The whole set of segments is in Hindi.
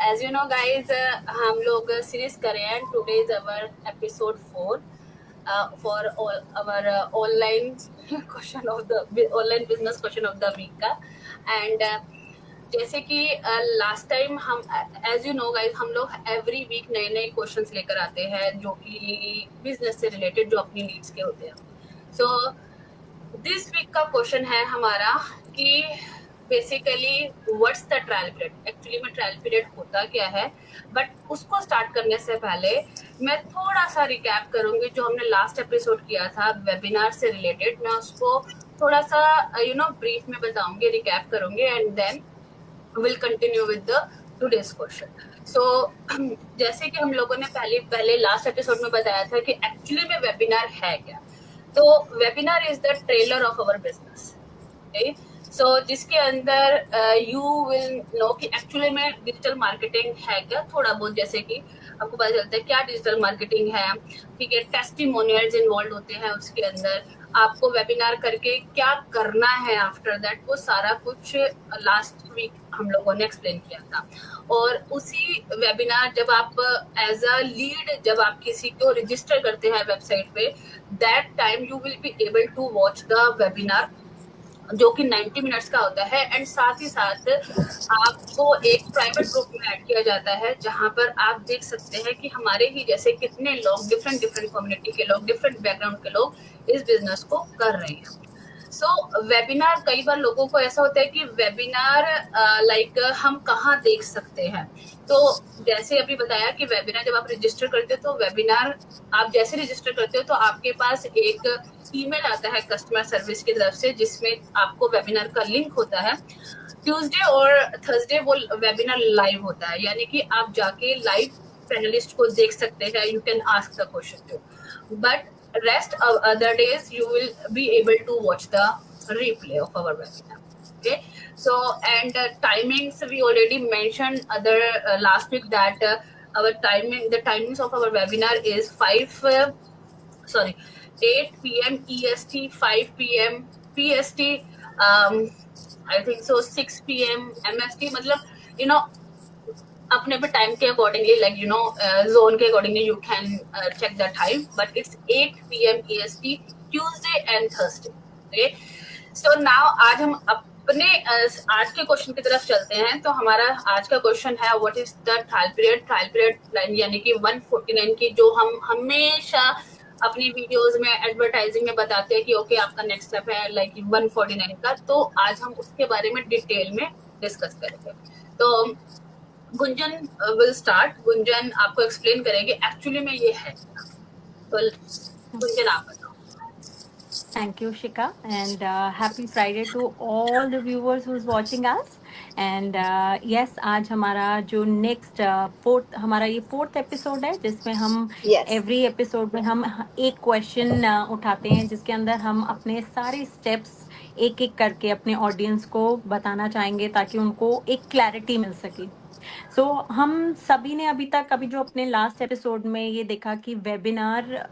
as you know guys, हम लोग सीरीज कर रहे हैं. Today is our episode 4 for all our online question of the online business question of the week का. And जैसे कि लास्ट टाइम हम एज यू नो गाइज हम लोग एवरी वीक नए नए क्वेश्चंस लेकर आते हैं जो कि बिजनेस से रिलेटेड, जो अपनी नीड्स के होते हैं. सो दिस वीक का क्वेश्चन है हमारा कि basically what's the trial period. Actually में ट्रायल पीरियड होता क्या है, बट उसको स्टार्ट करने से पहले मैं थोड़ा सा रिकैप करूंगी जो हमने लास्ट एपिसोड किया था वेबिनार से रिलेटेड. मैं उसको थोड़ा सा ब्रीफ में बताऊंगी, रिकैप करूंगी, and then will continue with the today's question. So जैसे कि हम लोगों ने पहले लास्ट एपिसोड में बताया था कि एक्चुअली में वेबिनार है क्या. तो webinar is the trailer of our business. So जिसके अंदर यू विल नो कि एक्चुअली में डिजिटल मार्केटिंग है क्या, थोड़ा बहुत. जैसे कि आपको पता चलता है क्या डिजिटल मार्केटिंग है, ठीक है, टेस्टिमोनियल्स इन्वॉल्व होते हैं उसके अंदर, आपको वेबिनार करके क्या करना है आफ्टर दैट, वो सारा कुछ लास्ट वीक हम लोगों ने एक्सप्लेन किया था. और उसी वेबिनार जब आप एज अ लीड जब आप किसी को रजिस्टर करते हैं वेबसाइट पे, that time you will be able to watch the webinar जो कि 90 मिनट्स का होता है. एंड साथ ही साथ आपको एक प्राइवेट ग्रुप में ऐड किया जाता है जहां पर आप देख सकते हैं कि हमारे ही जैसे कितने लोग, डिफरेंट डिफरेंट कम्युनिटी के लोग, डिफरेंट बैकग्राउंड के लोग इस बिजनेस को कर रहे हैं. सो वेबिनार, कई बार लोगों को ऐसा होता है कि वेबिनार लाइक हम कहाँ देख सकते हैं. तो जैसे अभी बताया कि वेबिनार जब आप रजिस्टर करते हो तो वेबिनार आप जैसे रजिस्टर करते हो तो आपके पास एक ईमेल आता है कस्टमर सर्विस की तरफ से जिसमें आपको वेबिनार का लिंक होता है. ट्यूसडे और थर्सडे वो वेबिनार लाइव होता है, यानी कि आप जाके लाइव पैनलिस्ट को देख सकते हैं. You can ask the question to, but rest of other days you will be able to watch the replay of our webinar. Okay, so and timings we already mentioned other last week that our the timings of our webinar is 8 p.m. EST, 5 p.m. PST, I think so 6 p.m. MST. मतलब अपने पे टाइम के अकॉर्डिंगली, लाइक जोन के accordingly you can check the time, but it's 8 p.m. EST Tuesday and Thursday. Okay, so now आज हम अपने आज के क्वेश्चन की तरफ चलते हैं. तो हमारा आज का क्वेश्चन है what is the trial period. Trial period यानी कि 149 की जो हम हमेशा अपनी वीडियोस में एडवर्टाइजिंग में बताते हैं कि ओके आपका नेक्स्ट स्टेप है लाइक 149 का. तो आज हम उसके बारे में डिटेल में डिस्कस करेंगे. तो गुंजन विल स्टार्ट. गुंजन आपको एक्सप्लेन करेंगे एक्चुअली में ये है. तो गुंजन आप बताओ. Thank you, Shika, and happy Friday to all the viewers who's watching us. And yes, आज हमारा जो नेक्स्ट हमारा ये फोर्थ एपिसोड है जिसमें हम Yes. एवरी एपिसोड में हम एक क्वेश्चन उठाते हैं जिसके अंदर हम अपने सारे स्टेप्स एक एक करके अपने ऑडियंस को बताना चाहेंगे ताकि उनको एक क्लैरिटी मिल सके. हम सभी ने अभी जो अपने लास्ट एपिसोड में ये देखा कि वेबिनार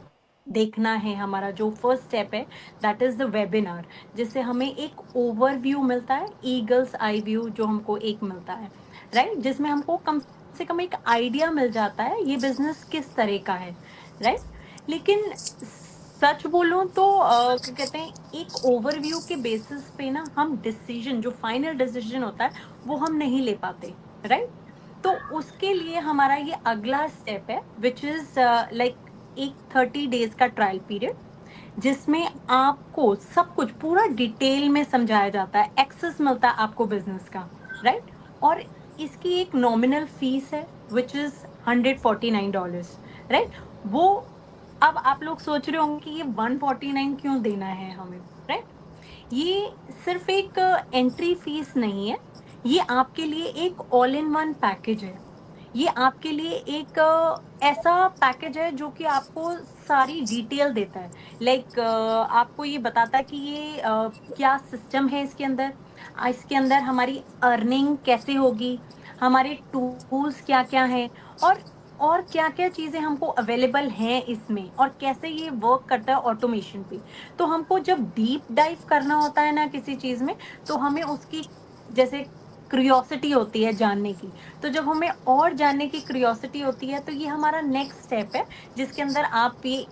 देखना है. हमारा जो फर्स्ट स्टेप है दैट इज द वेबिनार, जिससे हमें एक ओवरव्यू मिलता है, ईगल्स आई व्यू जो हमको एक मिलता है, राइट, जिसमें हमको कम से कम एक आइडिया मिल जाता है ये बिजनेस किस तरह का है, राइट. लेकिन सच बोलूं तो क्या कहते हैं, एक ओवरव्यू के बेसिस पे ना हम डिसीजन, जो फाइनल डिसीजन होता है वो हम नहीं ले पाते, राइट. तो उसके लिए हमारा ये अगला स्टेप है विच इज लाइक एक 30 डेज का ट्रायल पीरियड जिसमें आपको सब कुछ पूरा डिटेल में समझाया जाता है, एक्सेस मिलता है आपको बिजनेस का, राइट. और इसकी एक नॉमिनल फीस है विच इज $149, राइट. वो अब आप लोग सोच रहे होंगे कि ये 149 क्यों देना है हमें, राइट. ये सिर्फ एक एंट्री फीस नहीं है, ये आपके लिए एक ऑल इन वन पैकेज है. ये आपके लिए एक ऐसा पैकेज है जो कि आपको सारी डिटेल देता है, लाइक आपको ये बताता है कि ये क्या सिस्टम है इसके अंदर, इसके अंदर हमारी अर्निंग कैसे होगी, हमारे टूल्स क्या क्या हैं, और क्या क्या चीजें हमको अवेलेबल हैं इसमें, और कैसे ये वर्क करता है ऑटोमेशन पे. तो हमको जब डीप डाइव करना होता है ना किसी चीज में, तो हमें उसकी जैसे क्यूरियोसिटी होती है जानने की। तो जब हमें और जानने की क्यूरियोसिटी होती है तो ये हमारा नेक्स्ट स्टेप है, जिसके अंदर आप ये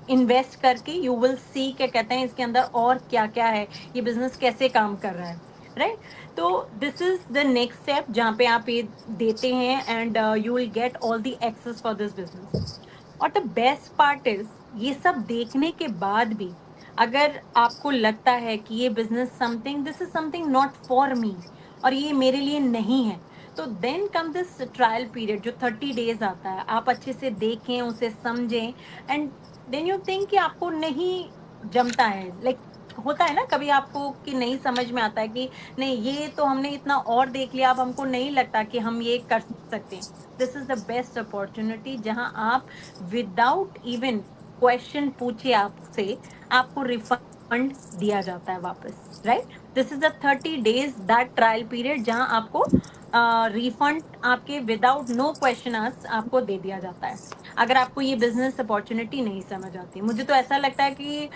इन्वेस्ट करके यू विल सी, क्या कहते हैं, इसके अंदर और क्या-क्या है, ये बिज़नेस कैसे काम कर रहा है, राइट? तो this is the next step जहाँ पे आप ये देते हैं and you will get all the access for this business. और द बेस्ट पार्ट इज़ ये सब देखने के बाद भी अगर आपको लगता है कि ये business something, this is something not for me और ये मेरे लिए नहीं है, तो then come this trial period जो 30 डेज़ आता है। आप अच्छे से देखें, उसे समझें एंड देन यू थिंक कि आपको नहीं जमता है, लाइक होता है ना कभी आपको कि नहीं समझ में आता है कि नहीं, ये तो हमने इतना और देख लिया, अब हमको नहीं लगता कि हम ये कर सकते हैं। This is the best opportunity जहां आप विदाउट इवन क्वेश्चन पूछे आपसे आपको रिफंड दिया जाता है वापस, right? This is the 30 days that trial period जहां आपको रिफंड आपके विदाउट नो क्वेश्चन आस्क्ड आपको दे दिया जाता है अगर आपको ये बिजनेस अपॉर्चुनिटी नहीं समझ आती। मुझे तो ऐसा लगता है कि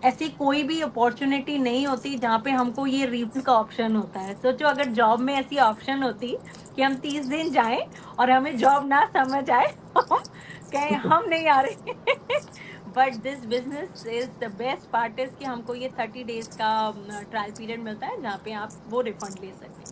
ऐसी कोई भी अपॉर्चुनिटी नहीं होती जहाँ पे हमको ये रिफंड का ऑप्शन होता है। सोचो अगर जॉब में ऐसी ऑप्शन होती कि हम 30 दिन जाएं और हमें जॉब ना समझ आए हम कहें हम नहीं आ रहे but this business is the best part is कि हमको ये 30 डेज का ट्रायल पीरियड मिलता है जहाँ पे आप वो रिफंड ले सकते हैं।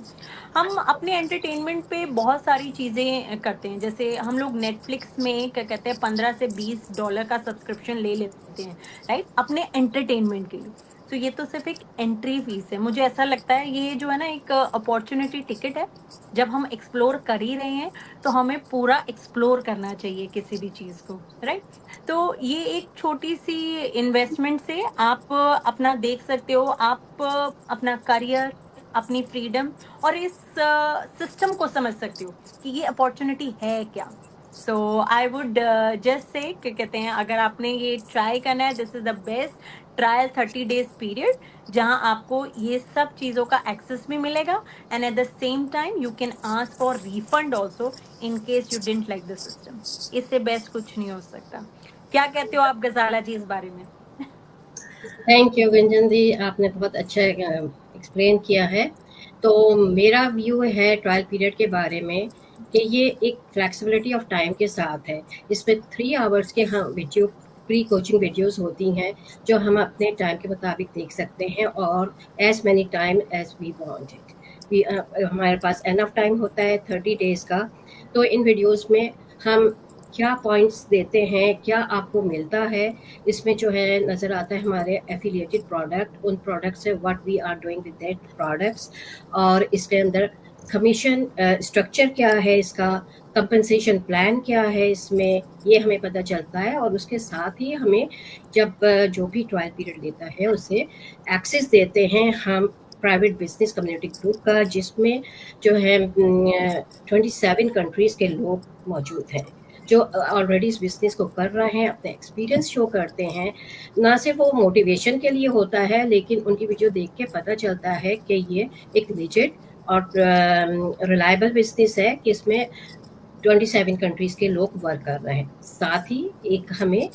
हम अपने एंटरटेनमेंट पे बहुत सारी चीज़ें करते हैं, जैसे हम लोग नेटफ्लिक्स में क्या कहते हैं $15 से $20 का सब्सक्रिप्शन ले लेते हैं, राइट, अपने एंटरटेनमेंट के लिए। तो ये तो सिर्फ एक एंट्री फीस है। मुझे ऐसा लगता है ये जो है ना एक अपॉर्चुनिटी टिकट है। जब हम एक्सप्लोर कर ही रहे हैं तो हमें पूरा एक्सप्लोर करना चाहिए किसी भी चीज़ को, राइट? तो ये एक छोटी सी इन्वेस्टमेंट से आप अपना देख सकते हो, आप अपना करियर, अपनी फ्रीडम और इस सिस्टम को समझ सकते हो कि ये अपॉर्चुनिटी है क्या। सो आई वुड जस्ट से क्या कहते हैं, अगर आपने ये ट्राई करना है, this is the best trial 30 days period जहां आपको ये सब चीज़ों का एक्सेस भी मिलेगा and at the same time you can ask for refund also in case you didn't like the system. इससे बेस्ट कुछ नहीं हो सकता। क्या कहते हो आप गजाला जी इस बारे में? थैंक यू गुंजन जी, आपने बहुत अच्छा एक्सप्लेन किया है। तो मेरा व्यू है ट्रायल पीरियड के बारे में कि ये एक फ्लेक्सिबिलिटी ऑफ टाइम के साथ है। इसमें 3 आवर्स के हम वीडियो प्री कोचिंग वीडियोस होती हैं जो हम अपने टाइम के मुताबिक देख सकते हैं और as many time as we want it. हमारे पास एनफ टाइम होता है 30 डेज़ का। तो इन वीडियोस में हम क्या पॉइंट्स देते हैं, क्या आपको मिलता है, इसमें जो है नज़र आता है हमारे एफिलिएटेड प्रोडक्ट, उन प्रोडक्ट से what we are doing with that products, और इसके अंदर कमीशन स्ट्रक्चर क्या है, इसका कंपनसेशन प्लान क्या है, इसमें ये हमें पता चलता है। और उसके साथ ही हमें जब जो भी ट्रायल पीरियड लेता है उसे एक्सेस देते हैं हम प्राइवेट बिजनेस कम्युनिटी ग्रुप का, जिसमें जो है 27 कंट्रीज़ के लोग मौजूद हैं जो ऑलरेडी इस बिज़नेस को कर रहे हैं, अपने एक्सपीरियंस शो करते हैं। ना सिर्फ वो मोटिवेशन के लिए होता है, लेकिन उनकी वीडियो देख के पता चलता है कि ये एक लिजिट और रिलायबल बिज़नेस है कि इसमें 27 कंट्रीज़ के लोग वर्क कर रहे हैं। साथ ही एक हमें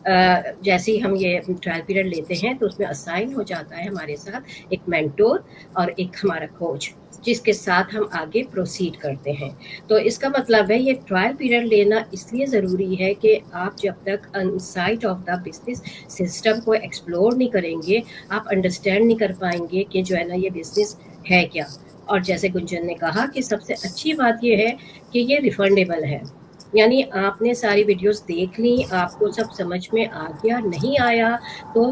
जैसे ही हम ये ट्रायल पीरियड लेते हैं तो उसमें असाइन हो जाता है हमारे साथ एक मेंटोर और एक हमारा कोच, जिसके साथ हम आगे प्रोसीड करते हैं। तो इसका मतलब है ये ट्रायल पीरियड लेना इसलिए ज़रूरी है कि आप जब तक onsite of the business system को एक्सप्लोर नहीं करेंगे, आप अंडरस्टैंड नहीं कर पाएंगे कि जो है ना ये बिज़नेस है क्या। और जैसे गुंजन ने कहा कि सबसे अच्छी बात ये है कि ये रिफंडेबल है, यानी आपने सारी वीडियोस देख ली, आपको सब समझ में आ गया, नहीं आया तो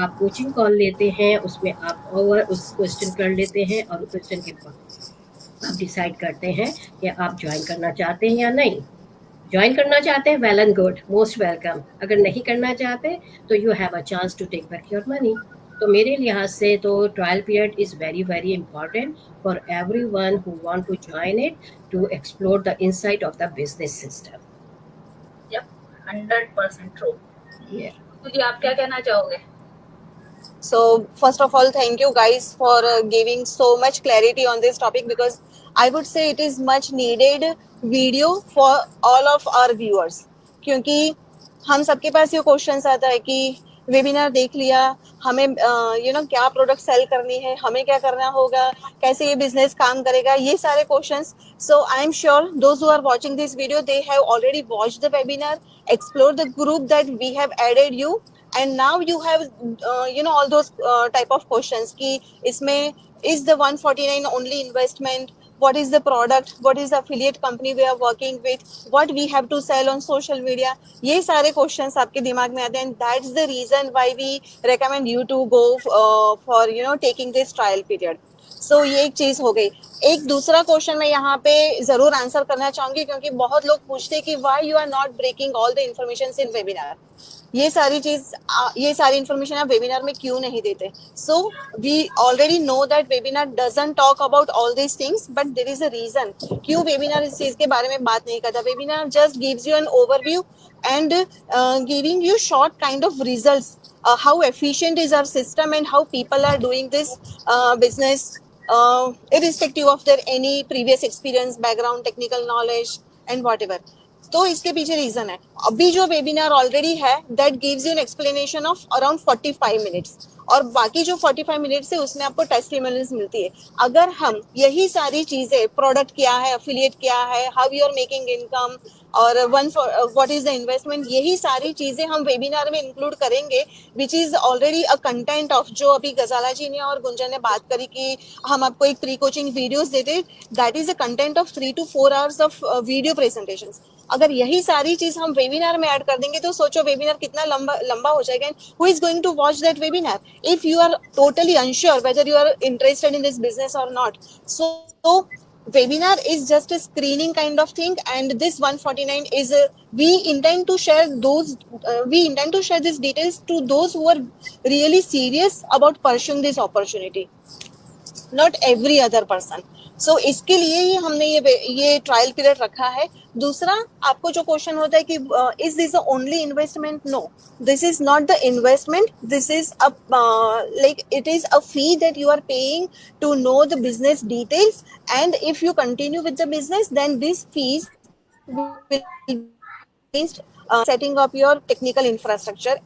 आप कोचिंग कॉल लेते हैं, उसमें आप और उस क्वेश्चन कर लेते हैं और क्वेश्चन के बाद आप डिसाइड करते हैं कि आप ज्वाइन करना चाहते हैं या नहीं। ज्वाइन करना चाहते हैं, well and good, most welcome. अगर नहीं करना चाहते तो you have a chance to take back your money. तो मेरे लिहाज से तो trial period is very very important for everyone who want to join it to explore the insight of the business system. Yep, 100% true. Yeah. जी आप क्या कहना चाहोगे? So first of all, thank you guys for giving so much clarity on this topic, because I would say it is much needed video for all of our viewers. क्योंकि हम सबके पास ये क्वेश्चन आता है कि वेबिनार देख लिया, हमें क्या प्रोडक्ट सेल करनी है, हमें क्या करना होगा, कैसे ये बिजनेस काम करेगा, ये सारे questions. So I am sure those who are watching this video, they have already watched the webinar, explored the group that we have added you, and now you have all those type of questions कि इसमें is the 149 only investment, what is the product, what is the affiliate company we are working with, what we have to sell on social media. ये सारे क्वेश्चंस आपके दिमाग में आते हैं, and that's the reason why we recommend you to go for taking this trial period. सो ये एक चीज हो गई. एक दूसरा क्वेश्चन मैं यहाँ पे जरूर आंसर करना चाहूंगी, क्योंकि बहुत लोग पूछते हैं कि why you are not breaking all the information in webinar. ये सारी इन्फॉर्मेशन आप वेबिनार में क्यों नहीं देते? So we already know that webinar doesn't talk about all these things, but there is a reason क्यों वेबिनार इस चीज के बारे में बात नहीं करता. Webinar just gives you an overview and giving you short kind of results, how efficient is our system and how people are doing this business, irrespective of their any previous experience, background, technical knowledge and whatever. तो इसके पीछे रीजन है. अभी जो वेबिनार ऑलरेडी है that gives you an explanation of around 45 minutes, और बाकी जो 45 मिनट्स है उसमें आपको टेस्टिमोनियल्स मिलती है. अगर हम यही सारी चीजें, प्रोडक्ट क्या है, अफिलिएट क्या है, how you are making income, और व्हाट इज द इन्वेस्टमेंट, यही सारी चीजें हम वेबिनार में इंक्लूड करेंगे, which is already a content of जो अभी गजाला जी ने और गुंजन ने बात करी कि हम आपको एक प्री कोचिंग वीडियोस देते, that is a content of 3 to 4 hours of video presentation. अगर यही सारी चीज हम वेबिनार में ऐड कर देंगे तो सोचो वेबिनार कितना लंबा हो जाएगा. Who is going to watch that webinar if you are totally unsure whether you are interested in this business or not? So webinar is just a screening kind of thing, and this 149 is we intend to share these details to those who are really serious about pursuing this opportunity, not every other person. So इसके लिए ही हमने ये ट्रायल पीरियड रखा है. दूसरा, आपको जो क्वेश्चन होता है कि is this the only investment? No, this is not the investment. This is a like it is a fee that you are paying to know the business details, and if you continue with the business then this fees will setting up your technical infrastructure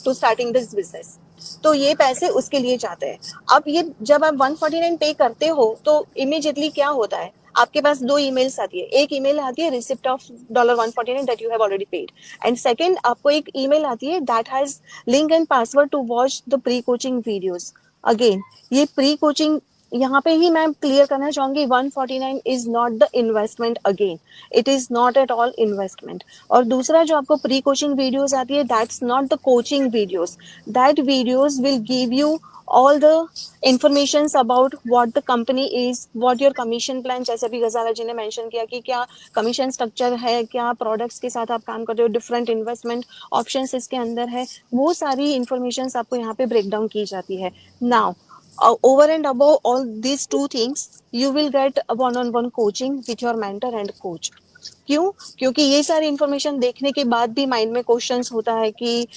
to starting this business. तो ये पैसे उसके लिए जाते हैं. अब ये जब आप 149 पे करते हो तो इमीडिएटली क्या होता है, आपके पास 2 ईमेल्स आती है. एक ईमेल आती है receipt of $149 that you have already paid, and second आपको एक ईमेल आती है that has link and password to watch the pre coaching videos. Again ये प्री कोचिंग, यहाँ पे ही मैं क्लियर करना चाहूंगी, 149 is not the investment. Again it is not at all investment. और दूसरा जो आपको प्री कोचिंग वीडियोस आती है that's not the coaching videos. That videos will give you all the informations about what the company is, what your commission plan, जैसे अभी गजाला जी ने मेंशन किया कि क्या कमीशन स्ट्रक्चर है, क्या प्रोडक्ट्स के साथ आप काम करते हो, डिफरेंट इन्वेस्टमेंट ऑप्शंस इसके अंदर है, वो सारी इंफॉर्मेशन आपको यहाँ पे ब्रेक डाउन की जाती है. Now over and above all these 2 things, you will get a one-on-one coaching with your mentor and coach. क्यों? क्योंकि ये सारी इंफॉर्मेशन देखने के बाद भी माइंड में क्वेश्चंस होता है कि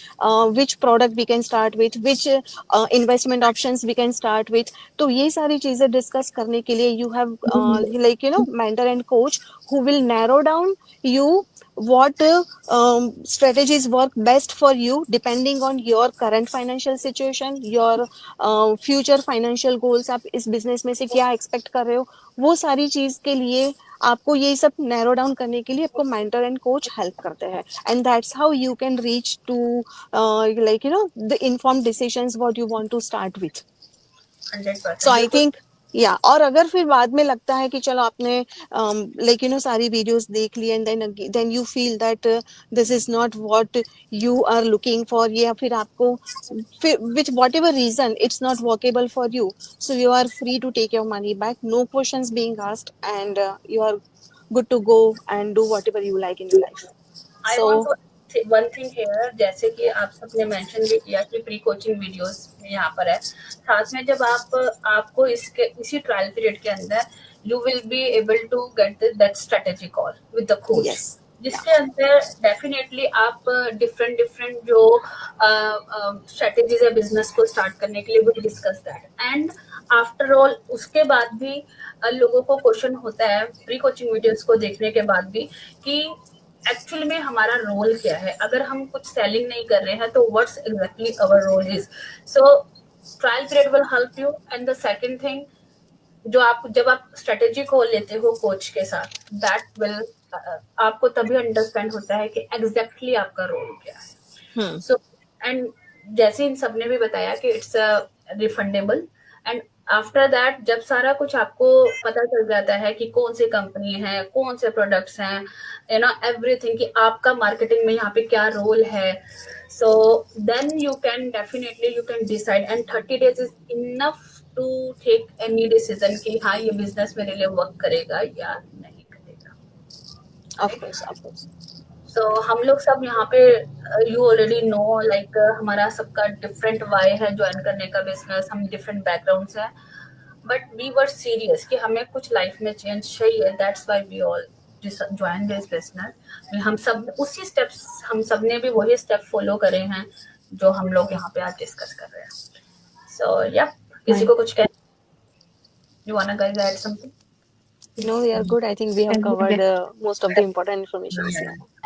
which product we can start with, which investment options we can start with. तो ये सारी चीजें डिस्कस करने के लिए you have like mentor and coach who will narrow down you what strategies work best for you depending on your current financial situation, your future financial goals. आप इस बिजनेस में से क्या एक्सपेक्ट कर रहे हो, वो सारी चीज के लिए आपको ये सब नैरो डाउन करने के लिए आपको मेंटर एंड कोच हेल्प करते हैं. And that's how you can reach to like the informed decisions what you want to start with. 100%. So I think yeah और अगर फिर बाद में लगता है कि चलो आपने लाइक सारी वीडियोस देख ली and then you feel that this is not what you are looking for, या फिर आपको फिर which whatever reason it's not workable for you, so you are free to take your money back, no questions being asked, and you are good to go and do whatever you like in your life. I So want to say one thing here, जैसे कि आप सबने मेंशन भी किया कि प्री कोचिंग वीडियोस में यहाँ पर है, साथ में जब आपको इसी ट्रायल पीरियड के अंदर you will be able to get that strategy call with the coach, yes, जिसके अंदर डेफिनेटली आप डिफरेंट जो स्ट्रेटेजीज है बिजनेस को स्टार्ट करने के लिए will discuss that. And after all उसके बाद भी लोगों को क्वेश्चन होता है प्री कोचिंग वीडियोस को देखने के बाद भी कि एक्चुअली में हमारा रोल क्या है. अगर हम कुछ सेलिंग नहीं कर रहे हैं तो what's exactly our role is. So trial period will help you. And the second thing, जो आप जब आप स्ट्रेटेजी को लेते हो कोच के साथ, दैट विल आपको तभी अंडरस्टैंड होता है कि एग्जैक्टली आपका रोल क्या है. सो एंड जैसे इन सबने भी बताया कि it's refundable. And after that जब सारा कुछ आपको पता चल जाता है कि कौन सी कंपनी है, कौन से प्रोडक्ट्स हैं, यू नो एवरीथिंग, कि आपका मार्केटिंग में यहाँ पे क्या रोल है, so then you can definitely you can decide, and 30 days is enough to take any decision कि हाँ ये बिजनेस मेरे लिए वर्क करेगा या नहीं करेगा. Of course, of course. So हम लोग सब यहाँ पे you already know like हमारा सबका डिफरेंट वाई है ज्वाइन करने का बिजनेस. हम डिफरेंट बैकग्राउंड्स हैं, बट वी वर सीरियस कि हमें कुछ लाइफ में चेंज चाहिए. That's why we all join this business. हम सब उसी स्टेप्स, हम सब ने भी वही स्टेप फॉलो करे हैं जो हम लोग यहाँ पे आज डिस्कस कर रहे हैं. सो या किसी को कुछ कहना? You wanna guys add something? No, we are good. I think we have covered most of the important information now.